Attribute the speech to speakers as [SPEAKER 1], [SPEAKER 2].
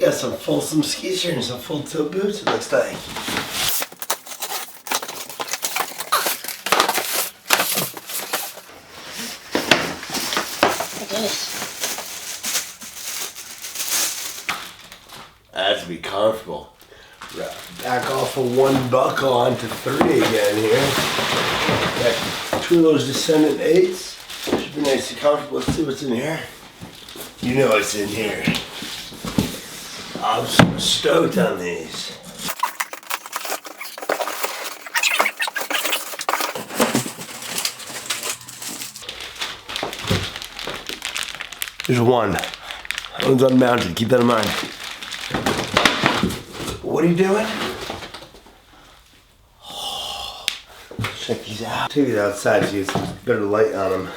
[SPEAKER 1] got some Folsom ski shirt and some full toe boots, it looks like. That's to be comfortable. Back off of one buckle onto 3 again here. Got 2 of those Descendant 8s. Should be nice and comfortable. Let's see what's in here. You know what's in here. I'm so stoked on these. There's one. That one's unmounted. Keep that in mind. What are you doing? Oh, check these out. Take these outside so you get some better light on them.